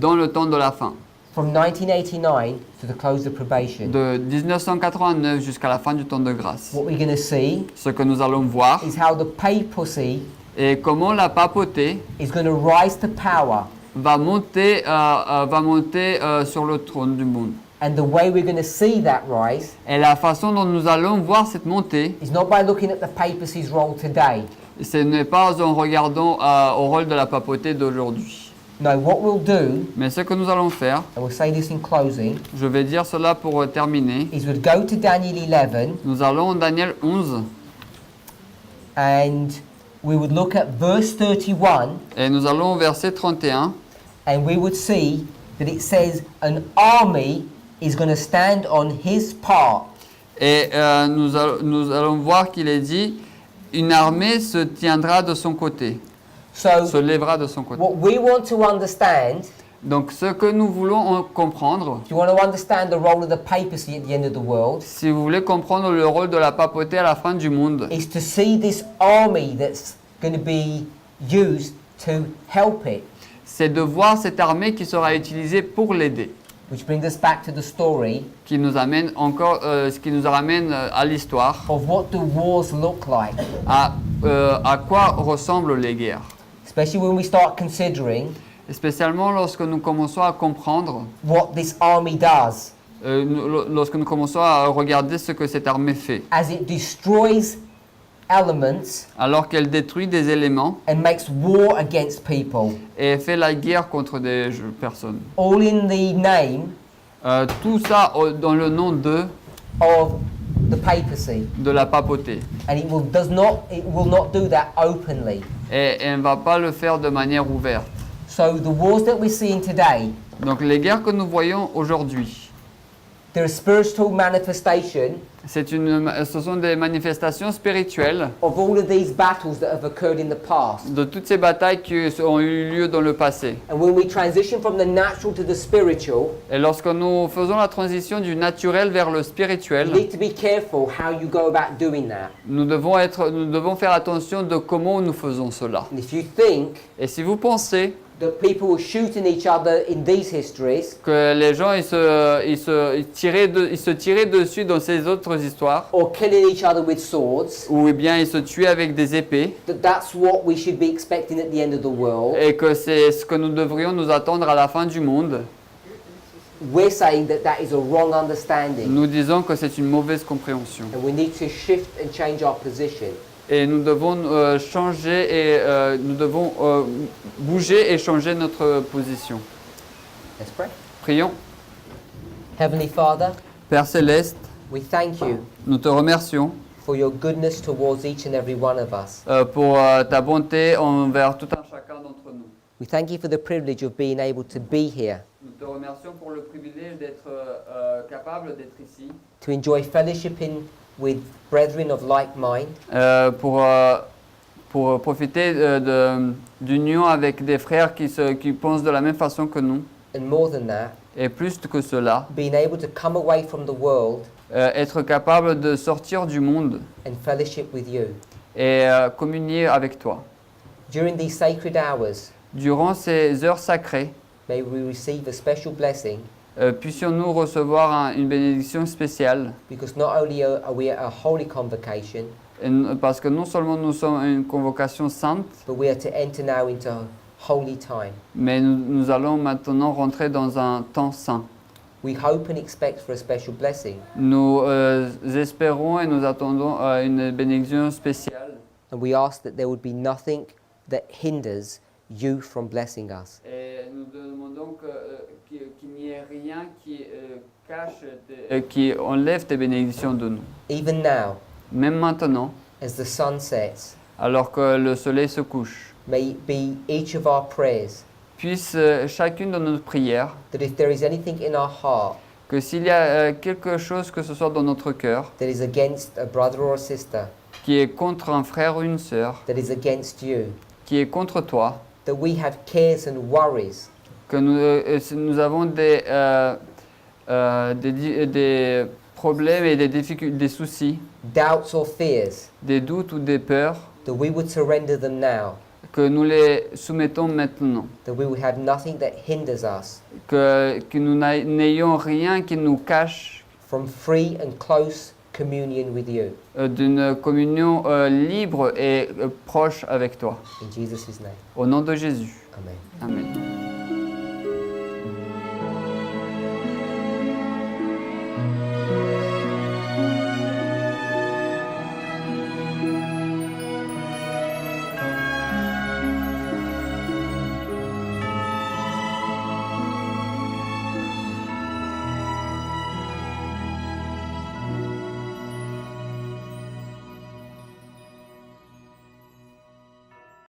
dans le temps de la fin, from 1989 to the close of probation. de 1989 jusqu'à la fin du temps de grâce. What we're going to see Ce que nous allons voir is how the papacy est comment la papauté is going to rise to power, va monter sur le trône du monde. and the way we're going to see that rise Et la façon dont nous allons voir cette montée, is not by looking at the papacy's role today. ce n'est pas en regardant au rôle de la papauté d'aujourd'hui. No, what we'll do, Mais ce que nous allons faire, and we'll say this in closing, je vais dire cela pour terminer, is we'll go to Daniel 11 nous allons en Daniel 11 and we would look at verse 31 et nous allons au verset 31 and we would see that it says an army is going to stand on his part. et nous allons voir qu'il est dit une armée se tiendra de son côté, se So lèvera de son côté. what we want to understand, Donc ce que nous voulons comprendre, if you want to understand the role of the papacy at the end of the world, si vous voulez comprendre le rôle de la papauté à la fin du monde, is to see this army that's going to be used to help it. c'est de voir cette armée qui sera utilisée pour l'aider. which brings us back to the story qui nous amène encore, ce qui nous ramène à l'histoire, of what do wars look like, à quoi ressemblent les guerres. especially when we start considering Et spécialement lorsque nous commençons à comprendre, what this army does lorsque nous commençons à regarder ce que cette armée fait. as it destroys elements Alors qu'elle détruit des éléments and makes war against people, et fait la guerre contre des personnes. all in the name Tout ça dans le nom of the papacy. de la papauté. And it will not do that openly. Et elle ne va pas le faire de manière ouverte. So the wars that we're seeing today, Donc les guerres que nous voyons aujourd'hui, they're a spiritual manifestation ce sont des manifestations spirituelles of all of these battles that have occurred in the past. de toutes ces batailles qui ont eu lieu dans le passé. And when we transition from the natural to the spiritual, Et lorsque nous faisons la transition du naturel vers le you spirituel, need to be careful how you go about doing that. nous devons faire attention de comment nous faisons cela. And if you think Et si vous pensez that people were shooting each other in these histories, que les gens ils se tiraient dessus dans ces autres histoires, or killing each other with swords, ou bien ils se tuaient avec des épées, that's what we should be expecting at the end of the world, et que c'est ce que nous devrions nous attendre à la fin du monde, we're saying that that is a wrong understanding. nous disons que c'est une mauvaise compréhension. And we need to shift and change our position. Et nous devons changer et nous devons bouger et changer notre position. Let's pray. Prions. Heavenly Father, Père Céleste, we thank you nous te remercions for your goodness towards each and every one of us. pour ta bonté envers tout un chacun d'entre nous. We thank you for the privilege of being able to be here, Nous te remercions pour le privilège d'être capable d'être ici, to enjoy fellowshipping with brethren of like mind, pour profiter d'union avec des frères qui pensent de la même façon que nous. and more than that, Et plus que cela, being able to come away from the world être capable de sortir du monde and fellowship with you. et communier avec toi. During these sacred hours, Durant ces heures sacrées, may we receive a special blessing, puissions-nous recevoir une bénédiction spéciale, because not only are we at a holy convocation, parce que non seulement nous sommes une convocation sainte, but we are to enter now into holy time. mais nous allons maintenant rentrer dans un temps saint. We hope and expect for a special blessing, Nous espérons et nous attendons une bénédiction spéciale. and we ask that there would be nothing that hinders you from blessing us. Et nous demandons qu'il n'y ait rien qui qui enlève tes bénédictions de nous. Even now, Même maintenant, as the sun sets, alors que le soleil se couche, may it be each of our prayers puisse chacune de nos prières, that if there is anything in our heart que s'il y a quelque chose que ce soit dans notre cœur, that is against a brother or a sister, qui est contre un frère ou une sœur, that is against you, qui est contre toi, that we have cares and worries, que nous avons des problèmes et des difficultés, des soucis, doubts or fears, des doutes ou des peurs, that we would surrender them now, que nous les soumettons maintenant, that we would have nothing that hinders us que nous n'ayons rien qui nous cache from free and close communion with you. d'une communion libre et proche avec toi. In Jesus' name, Au nom de Jésus. amen. Amen.